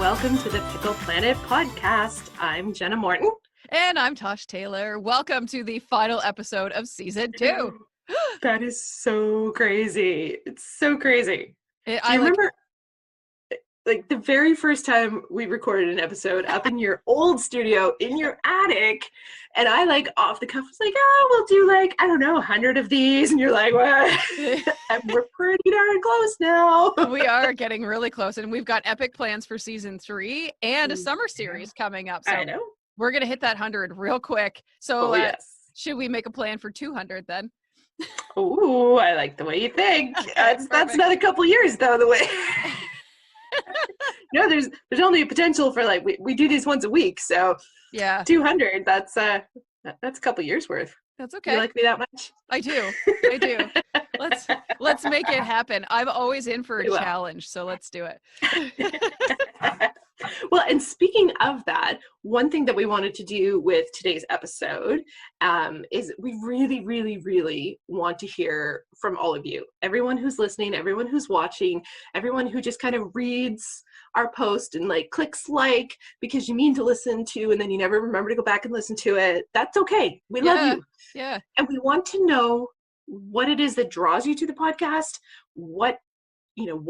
welcome to the Pickle Planet podcast. I'm Jenna Morton. And I'm Tosh Taylor. Welcome to the final episode of season 2. That is so crazy. It's so crazy. Do you remember like the very first time we recorded an episode up in your old studio in your attic, and I like off the cuff was like, oh, we'll do like, I don't know, 100 of these, and you're like, what? And we're pretty darn close now. We are getting really close, and we've got epic plans for season 3 and a summer series coming up. So I know. We're going to hit that 100 real quick. So yes. Should we make a plan for 200 then? Oh, I like the way you think. That's another couple years though, the way. No, there's only a potential for like we do these once a week, so yeah, 200. That's a couple years worth. That's okay. You like me that much? I do. Let's make it happen. I'm always in for a challenge, so let's do it. Well, and speaking of that, one thing that we wanted to do with today's episode is we really, really, really want to hear from all of you. Everyone who's listening, everyone who's watching, everyone who just kind of reads our post and like clicks like because you mean to listen to and then you never remember to go back and listen to it. That's okay. We love you. Yeah. And we want to know what it is that draws you to the podcast, what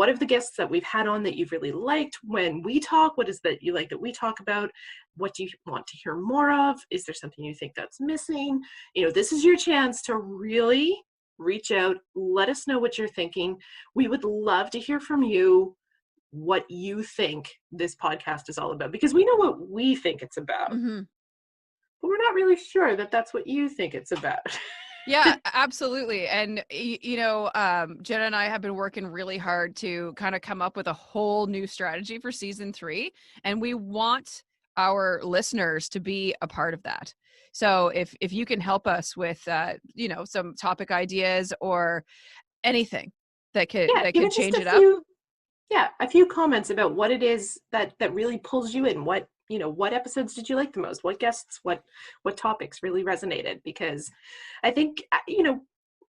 of the guests that we've had on that you've really liked when we talk, what is that you like that we talk about? What do you want to hear more of? Is there something you think that's missing? This is your chance to really reach out. Let us know what you're thinking. We would love to hear from you what you think this podcast is all about, because we know what we think it's about, but we're not really sure that that's what you think it's about. Yeah, absolutely. And, Jenna and I have been working really hard to kind of come up with a whole new strategy for season 3. And we want our listeners to be a part of that. So if you can help us with, some topic ideas or anything that could change it up. A few comments about what it is that really pulls you in. What episodes did you like the most? What guests, what topics really resonated? Because I think,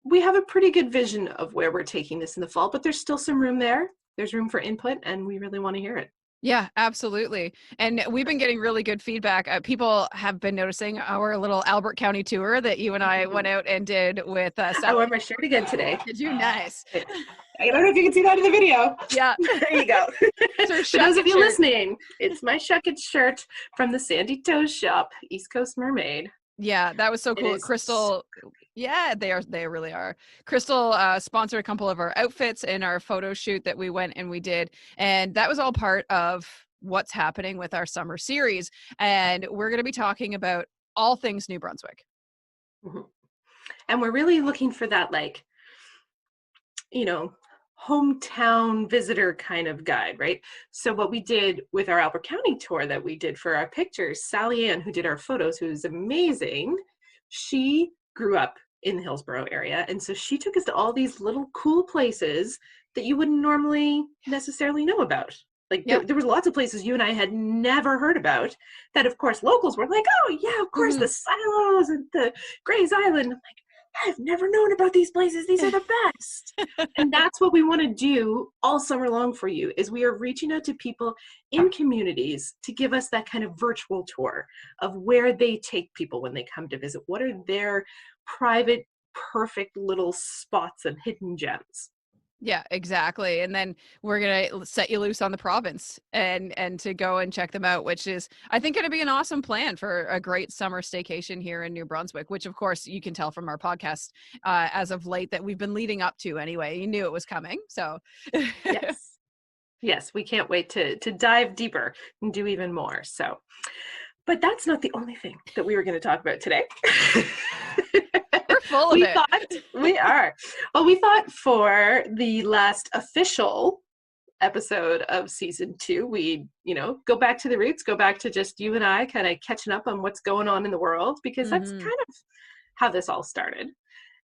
we have a pretty good vision of where we're taking this in the fall, but there's still some room there. There's room for input, and we really want to hear it. Yeah, absolutely. And we've been getting really good feedback. People have been noticing our little Albert County tour that you and I went out and did with I wore my shirt again today. Did you? Nice. I don't know if you can see that in the video. Yeah. There you go. For those of you listening, it's my Shuck It shirt from the Sandy Toes shop, East Coast Mermaid. Yeah, that was so cool. Crystal, yeah, they really are. Crystal sponsored a couple of our outfits in our photo shoot that we went and we did. And that was all part of what's happening with our summer series. And we're going to be talking about all things New Brunswick. Mm-hmm. And we're really looking for that, hometown visitor kind of guide, right? So what we did with our Albert County tour that we did for our pictures, Sally Ann, who did our photos, who's amazing, she grew up in the Hillsborough area. And so she took us to all these little cool places that you wouldn't normally necessarily know about. There was lots of places you and I had never heard about that, of course, locals were like, oh yeah, of course, the silos and the Gray's Island. I'm like, I've never known about these places. These are the best. And that's what we want to do all summer long for you, is we are reaching out to people in communities to give us that kind of virtual tour of where they take people when they come to visit. What are their private, perfect little spots and hidden gems? Yeah, exactly. And then we're going to set you loose on the province and to go and check them out, which is, I think, going to be an awesome plan for a great summer staycation here in New Brunswick, which of course you can tell from our podcast as of late that we've been leading up to anyway. You knew it was coming. So yes, we can't wait to dive deeper and do even more. So, but that's not the only thing that we were going to talk about today. Full of it. We are. Well, we thought for the last official episode of season 2, we, go back to the roots, go back to just you and I kind of catching up on what's going on in the world, because that's kind of how this all started.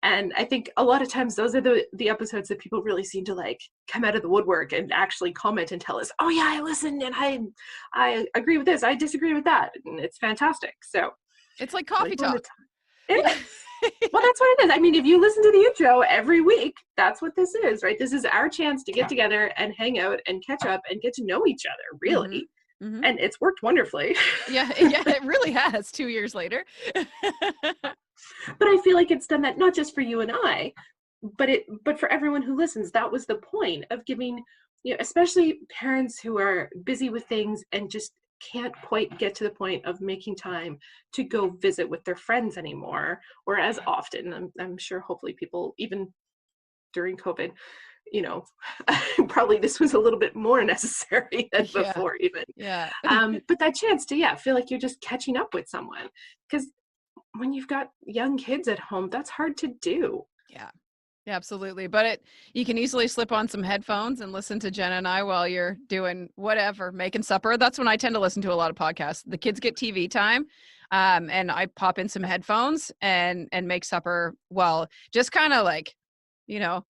And I think a lot of times those are the episodes that people really seem to like come out of the woodwork and actually comment and tell us, oh yeah, I listened and I agree with this, I disagree with that. And it's fantastic. So it's like coffee talk. Well, that's what it is. I mean, if you listen to the intro every week, that's what this is, right? This is our chance to get together and hang out and catch up and get to know each other, really. Mm-hmm. and it's worked wonderfully. Yeah, yeah, it really has 2 years later. But I feel like it's done that not just for you and I, but for everyone who listens. That was the point of giving, especially parents who are busy with things and just can't quite get to the point of making time to go visit with their friends anymore, or as often. I'm sure hopefully people, even during COVID, you know, probably this was a little bit more necessary than Yeah. before even. Yeah. But that chance to, yeah, feel like you're just catching up with someone. Because when you've got young kids at home, that's hard to do. Yeah. Yeah, absolutely. But you can easily slip on some headphones and listen to Jenna and I while you're doing whatever, making supper. That's when I tend to listen to a lot of podcasts. The kids get TV time. And I pop in some headphones and make supper while just kind of like, you know,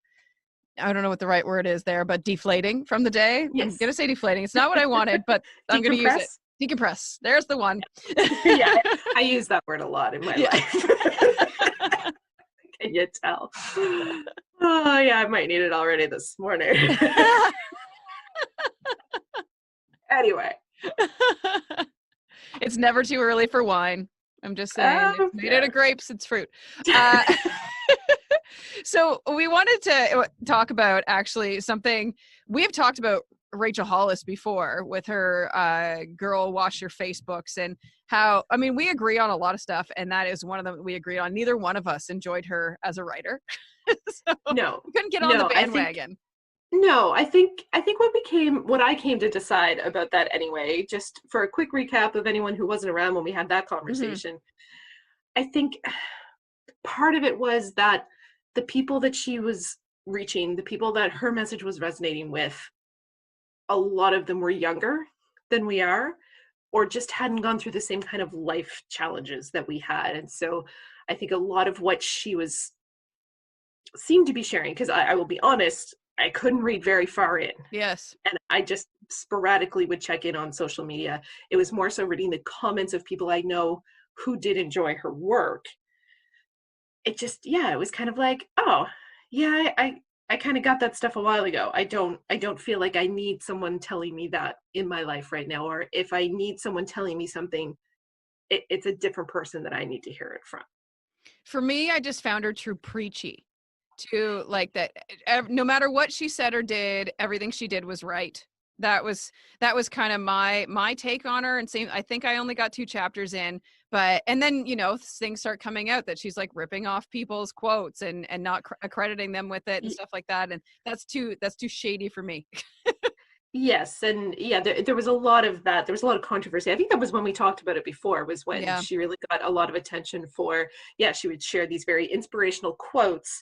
I don't know what the right word is there, but deflating from the day. I'm Yes. going to say deflating. It's not what I wanted, but I'm going to use it. Decompress. Decompress. There's the one. Yeah, I use that word a lot in my Yeah. life. Can you tell? Oh, yeah, I might need it already this morning. Anyway. It's never too early for wine. I'm just saying, it's made out of grapes, it's fruit. So we wanted to talk about actually something we've talked about. Rachel Hollis before with her girl wash your Facebooks, and how, I mean, we agree on a lot of stuff, and that is one of them we agreed on. Neither one of us enjoyed her as a writer. So No, we couldn't get on the no, bandwagon. I think what I came to decide about that anyway, just for a quick recap of anyone who wasn't around when we had that conversation. I think part of it was that the people that she was reaching, the people that her message was resonating with, a lot of them were younger than we are, or just hadn't gone through the same kind of life challenges that we had. And so I think a lot of what she seemed to be sharing, because I will be honest, I couldn't read very far in. Yes. And I just sporadically would check in on social media. It was more so reading the comments of people I know who did enjoy her work. It just, yeah, it was kind of like, oh, yeah, I kind of got that stuff a while ago. I don't feel like I need someone telling me that in my life right now. Or if I need someone telling me something, it's a different person that I need to hear it from. For me, I just found her too preachy, to like that. No matter what she said or did, everything she did was right. That was kind of my take on her. And same, I think I only got 2 chapters in, but and then things start coming out that she's like ripping off people's quotes and not accrediting them with it and stuff like that. And that's too shady for me. Yes, and yeah, there was a lot of that. There was a lot of controversy. I think that was when we talked about it before, was when Yeah. she really got a lot of attention for, yeah, she would share these very inspirational quotes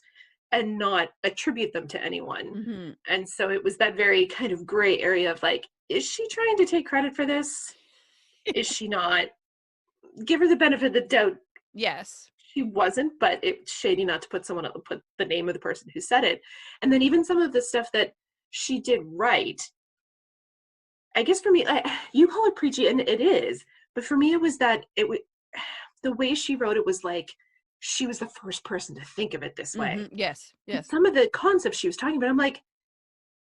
and not attribute them to anyone. Mm-hmm. And so it was that very kind of gray area of like, is she trying to take credit for this? Is she not? Give her the benefit of the doubt. Yes. She wasn't, but it's shady not to put the name of the person who said it. And then even some of the stuff that she did right, I guess for me, you call it preachy, and it is, but for me, it was that the way she wrote it was like she was the first person to think of it this way. Mm-hmm. Yes. Yes. Some of the concepts she was talking about, I'm like,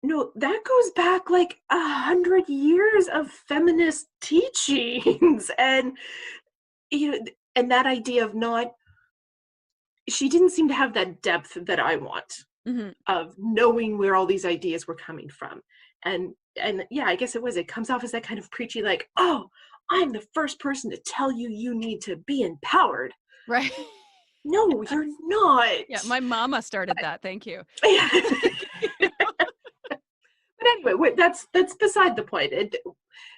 no, that goes back like 100 years of feminist teachings, and and that idea of not. She didn't seem to have that depth that I want, Mm-hmm. of knowing where all these ideas were coming from. And yeah, I guess it comes off as that kind of preachy, like, oh, I'm the first person to tell you you need to be empowered. Right. No, you're not. Yeah, my mama started that. Thank you. But anyway, that's beside the point.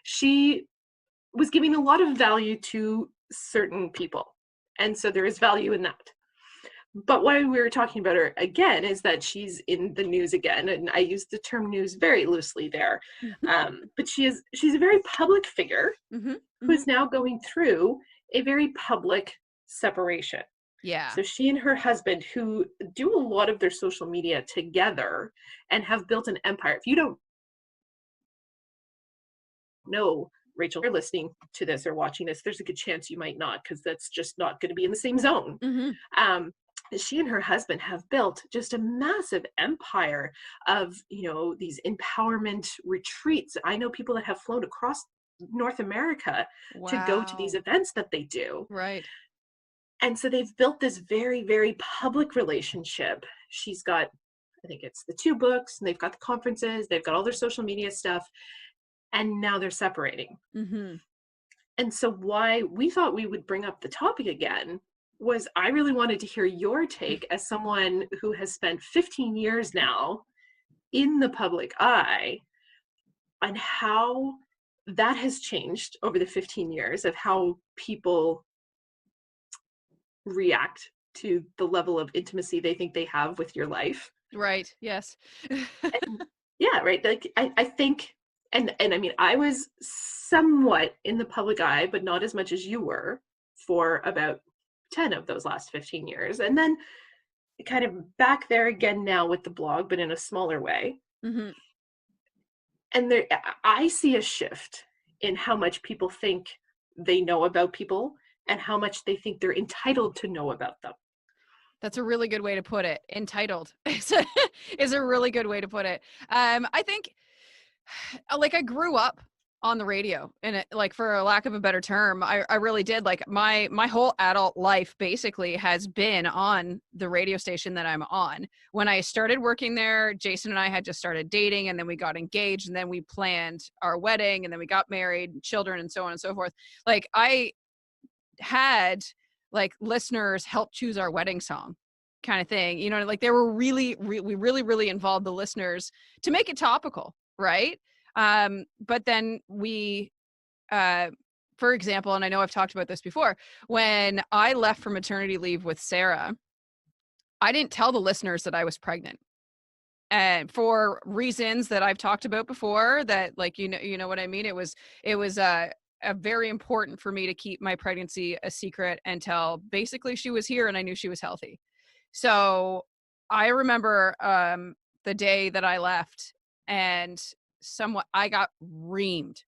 She was giving a lot of value to certain people, and so there is value in that. But why we were talking about her again is that she's in the news again, and I use the term news very loosely there. But she's a very public figure Mm-hmm. who is now going through a very public separation. Yeah. So she and her husband, who do a lot of their social media together and have built an empire. If you don't know Rachel, you're listening to this or watching this, there's a good chance you might not, because that's just not going to be in the same zone. Mm-hmm. She and her husband have built just a massive empire of, these empowerment retreats. I know people that have flown across North America to go to these Wow. events that they do. Right. And so they've built this very, very public relationship. She's got, I think it's the 2 books, and they've got the conferences, they've got all their social media stuff, and now they're separating. Mm-hmm. And so why we thought we would bring up the topic again was I really wanted to hear your take as someone who has spent 15 years now in the public eye on how that has changed over the 15 years of how people react to the level of intimacy they think they have with your life. Right. Yes. And yeah, right. Like I think and I mean I was somewhat in the public eye, but not as much as you were for about 10 of those last 15 years. And then kind of back there again now with the blog, but in a smaller way. Mm-hmm. And there I see a shift in how much people think they know about people and how much they think they're entitled to know about them. That's a really good way to put it. Entitled is a really good way to put it. I think, like, I grew up on the radio, and it, like, for a lack of a better term, I really did. Like, my whole adult life basically has been on the radio station that I'm on. When I started working there, Jason and I had just started dating, and then we got engaged, and then we planned our wedding, and then we got married, children, and so on and so forth. Like, I had, like, listeners help choose our wedding song, kind of thing. You know, like, they were we really involved the listeners to make it topical, right? But then we, uh, for example, and I know I've talked about this before, when I left for maternity leave with Sarah, I didn't tell the listeners that I was pregnant. And for reasons that I've talked about before, that, like, you know what I mean? It was very important for me to keep my pregnancy a secret until basically she was here and I knew she was healthy. So I remember the day that I left, and somewhat I got reamed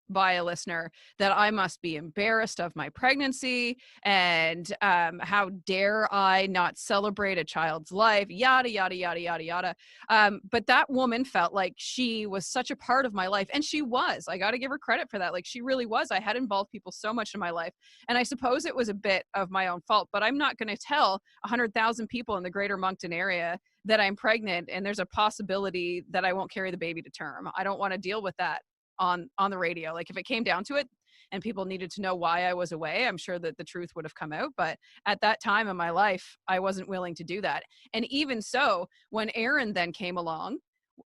by a listener that I must be embarrassed of my pregnancy, and how dare I not celebrate a child's life, yada yada yada yada yada. But that woman felt like she was such a part of my life, and she was. I got to give her credit for that. Like, she really was. I had involved people so much in my life, and I suppose it was a bit of my own fault. But I'm not going to tell 100,000 people in the Greater Moncton area that I'm pregnant and there's a possibility that I won't carry the baby to term. I don't want to deal with that on the radio. Like, if it came down to it and people needed to know why I was away, I'm sure that the truth would have come out. But at that time in my life, I wasn't willing to do that. And even so, when Erin then came along,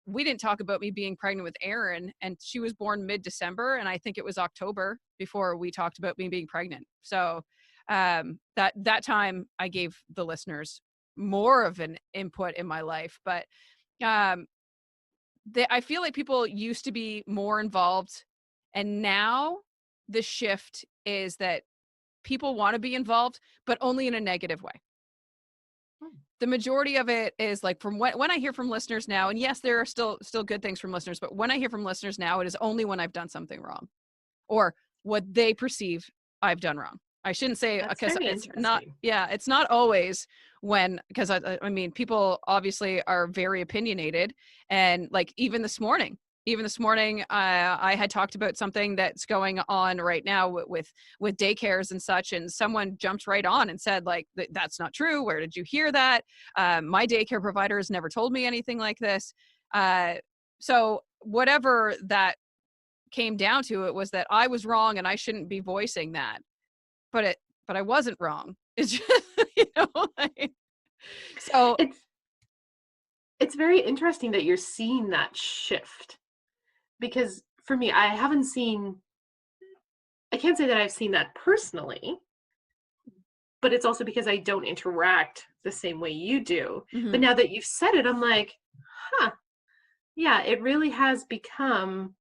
we didn't talk about me being pregnant with Erin, and she was born mid-December, and I think it was October before we talked about me being pregnant. So that time I gave the listeners more of an input in my life. But um, I feel like people used to be more involved, and now the shift is that people want to be involved, but only in a negative way. The majority of it is, like, from when I hear from listeners now, and yes, there are still good things from listeners, but when I hear from listeners now, it is only when I've done something wrong or what they perceive I've done wrong. I shouldn't say, That's because very it's not, interesting. yeah, it's not always when, because I mean, people obviously are very opinionated. And, like, even this morning, I had talked about something that's going on right now with daycares and such, and someone jumped right on and said, like, that's not true. Where did you hear that? My daycare provider has never told me anything like this. So whatever that came down to, it was that I was wrong and I shouldn't be voicing that. But I wasn't wrong. It's just, like, so It's it's very interesting that you're seeing that shift because for me, I can't say that I've seen that personally, but it's also because I don't interact the same way you do. But mhm. now that you've said it, I'm like, huh, yeah, it really has become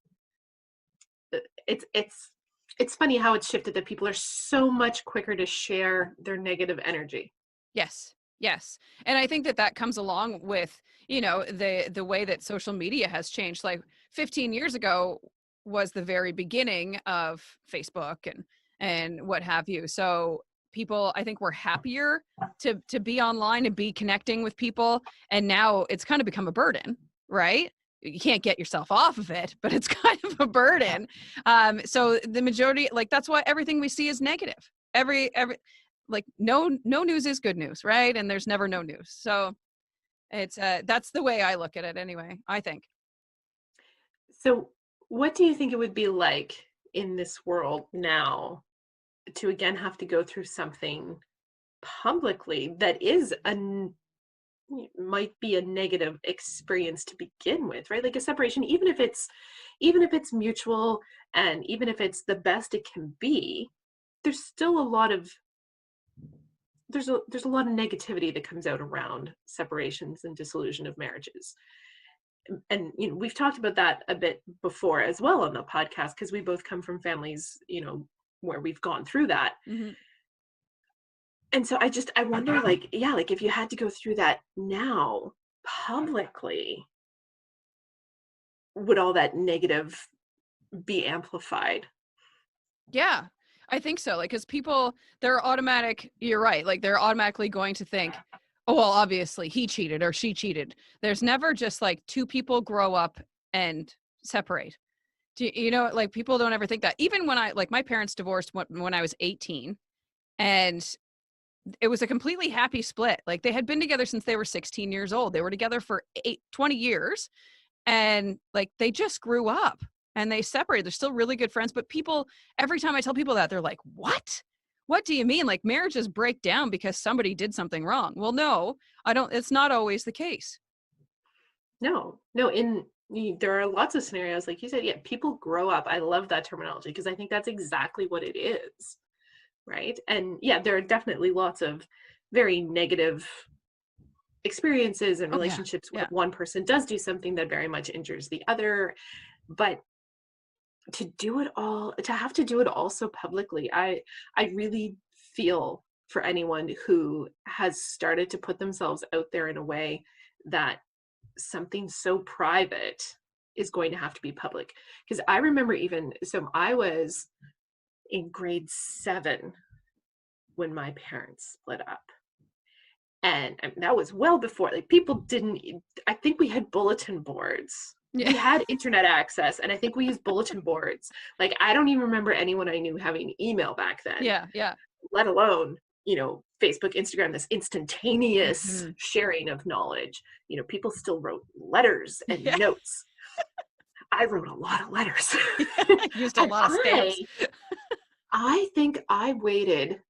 it's it's it's funny how it's shifted that people are so much quicker to share their negative energy. Yes. Yes. And I think that that comes along with, the way that social media has changed. Like, 15 years ago was the very beginning of Facebook and what have you. So people, I think, were happier to be online and be connecting with people. And now it's kind of become a burden, right? you can't get yourself off of it, but it's kind of a burden. So the majority, like, that's why everything we see is negative. Every like no news is good news, right? And there's never no news. So it's that's the way I look at it anyway, I think. So what do you think it would be like in this world now to again have to go through something publicly that is might be a negative experience to begin with, right? Like a separation, even if it's mutual and even if it's the best it can be, there's still a lot of there's a lot of negativity that comes out around separations and dissolution of marriages. And we've talked about that a bit before as well on the podcast, because we both come from families, where we've gone through that. Mm-hmm. And so I wonder, like, yeah, like if you had to go through that now publicly, would all that negative be amplified? Yeah, I think so. Like, because people, you're right. Like, they're automatically going to think, oh, well, obviously he cheated or she cheated. There's never just like two people grow up and separate. Like, people don't ever think that. Even when my parents divorced when I was 18, and it was a completely happy split. Like, they had been together since they were 16 years old. They were together for 20 years. And like, they just grew up and they separated. They're still really good friends. But people, every time I tell people that, they're like, what do you mean? Like, marriages break down because somebody did something wrong. Well, no, I don't. It's not always the case. No, there are lots of scenarios, like you said, yeah, people grow up. I love that terminology because I think that's exactly what it is, right? And yeah, there are definitely lots of very negative experiences and Oh, yeah. relationships where Yeah. one person does do something that very much injures the other. But to have to do it all so publicly, I really feel for anyone who has started to put themselves out there in a way that something so private is going to have to be public. Because I remember I was in grade 7 when my parents split up. And that was well before, like, people didn't, I think we had bulletin boards. Yeah. We had internet access, and I think we used bulletin boards. Like, I don't even remember anyone I knew having email back then. Yeah. Yeah. Let alone, Facebook, Instagram, this instantaneous Mm-hmm. sharing of knowledge. People still wrote letters and Yeah. notes. I wrote a lot of letters. Used a And lot of stamps. I think I waited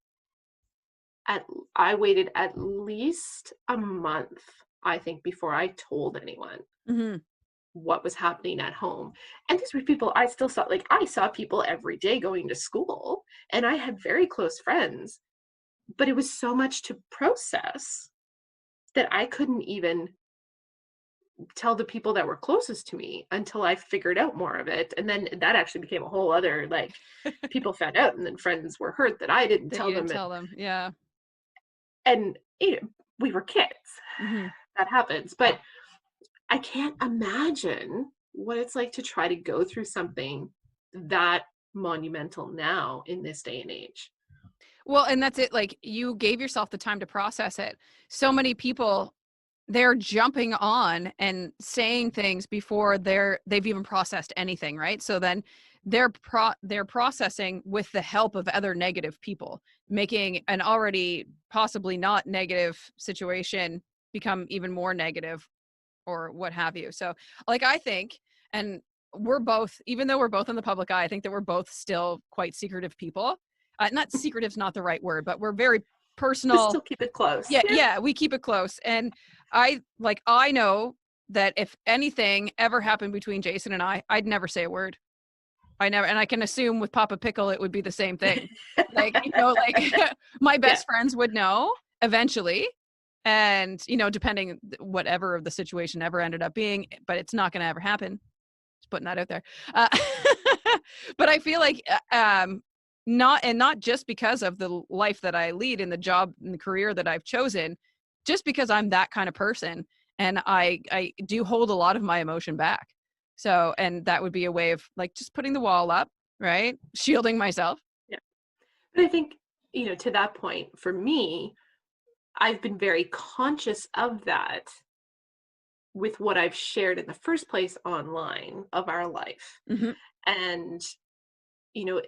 at least a month, I think, before I told anyone Mm-hmm. what was happening at home. And these were people I still saw. Like, I saw people every day going to school, and I had very close friends, but it was so much to process that I couldn't even tell the people that were closest to me until I figured out more of it. And then that actually became a whole other, like, people found out, and then friends were hurt that I didn't That tell you didn't them. tell them. Yeah. And we were kids. Mm-hmm. That happens. But I can't imagine what it's like to try to go through something that monumental now in this day and age. Well, and that's it. Like, you gave yourself the time to process it. So many people, they're jumping on and saying things before they've even processed anything, right? So then they're processing with the help of other negative people, making an already possibly not negative situation become even more negative, or what have you. So, like, I think, and we're both, even though we're both in the public eye, I think that we're both still quite secretive people. Not secretive's not the right word, but we're very Just personal. still keep it close. Yeah, we keep it close. And I know that if anything ever happened between Jason and I'd never say a word. And I can assume with Papa Pickle, it would be the same thing. Like, my best friends would know eventually. And, depending whatever the situation ever ended up being, but it's not going to ever happen. Just putting that out there. But I feel like, not just because of the life that I lead and the job and the career that I've chosen, just because I'm that kind of person, and I do hold a lot of my emotion back. So, and that would be a way of, like, just putting the wall up, right? Shielding myself. Yeah. But I think, to that point, for me, I've been very conscious of that with what I've shared in the first place online of our life. Mhm. And, you know,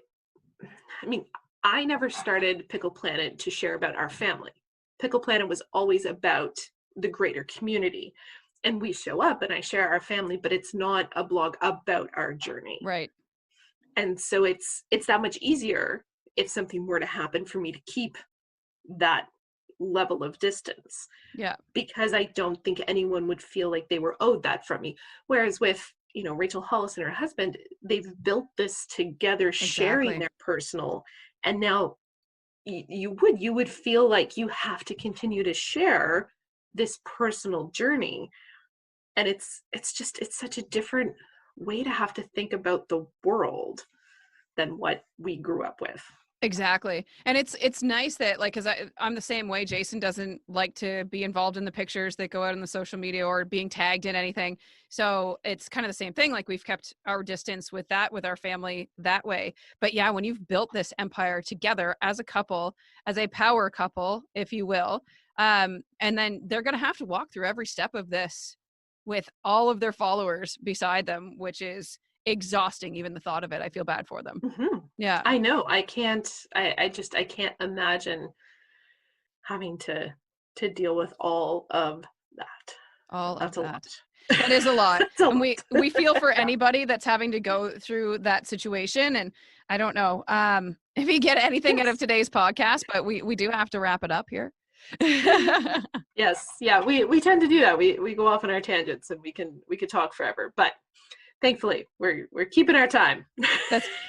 I mean, I never started Pickle Planet to share about our family. Pickle Planet was always about the greater community. And we show up and I share our family, but it's not a blog about our journey. Right. And so it's that much easier if something were to happen for me to keep that level of distance, Yeah. because I don't think anyone would feel like they were owed that from me. Whereas with, Rachel Hollis and her husband, they've built this together, sharing Exactly. their personal, and now you would feel like you have to continue to share this personal journey. And it's such a different way to have to think about the world than what we grew up with. Exactly. And it's nice that, like, because I'm the same way. Jason doesn't like to be involved in the pictures that go out on the social media or being tagged in anything. So it's kind of the same thing. Like, we've kept our distance with our family that way. But yeah, when you've built this empire together as a couple, as a power couple, if you will, and then they're going to have to walk through every step of this with all of their followers beside them, which is exhausting. Even the thought of it, I feel bad for them. Hmm. Yeah. I know. I can't. I can't imagine having to deal with all of that. All of That's a lot. that. That is a lot. That's a And lot. we feel for anybody that's having to go through that situation. And I don't know if you get anything out of Yes. today's podcast, but we do have to wrap it up here. Yes. Yeah. We tend to do that. We go off on our tangents and we could talk forever. But thankfully, we're keeping our time.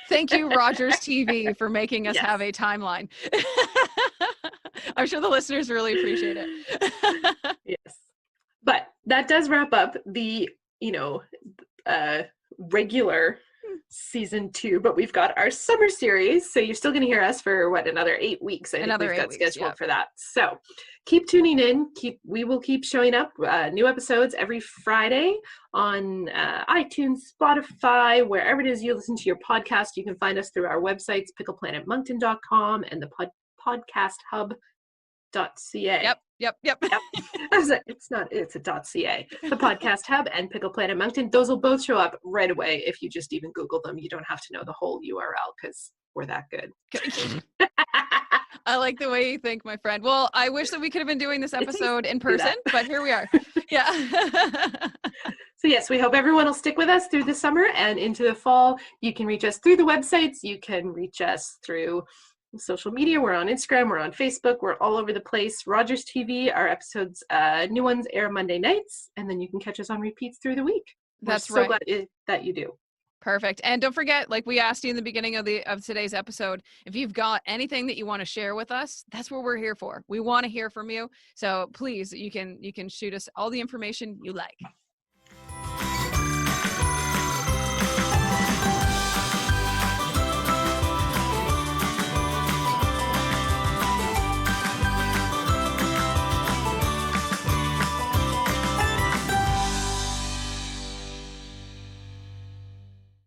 Thank you, Rogers TV, for making us Yes. have a timeline. I'm sure the listeners really appreciate it. Yes. But that does wrap up the, uh, regular season 2, but we've got our summer series. So you're still going to hear us for another 8 weeks. I think Another we've 8 got weeks, scheduled yeah. for that. So keep tuning in. We will keep showing up, new episodes every Friday on iTunes, Spotify, wherever it is you listen to your podcast. You can find us through our websites, pickleplanetmoncton.com and the podcasthub.ca. Yep. Yep. It's a .ca. The Podcast Hub and Pickle Planet Moncton. Those will both show up right away if you just even Google them. You don't have to know the whole URL because we're that good. I like the way you think, my friend. Well, I wish that we could have been doing this episode in person, but here we are. Yeah. So yes, we hope everyone will stick with us through the summer and into the fall. You can reach us through the websites. You can reach us through social media. We're on Instagram, we're on Facebook, we're all over the place. Rogers TV, our episodes, new ones air Monday nights, and then you can catch us on repeats through the week. That's we're so right. glad that you do. Perfect. And don't forget, like we asked you in the beginning of today's episode, if you've got anything that you want to share with us, that's what we're here for. We want to hear from you. So please, you can shoot us all the information you like.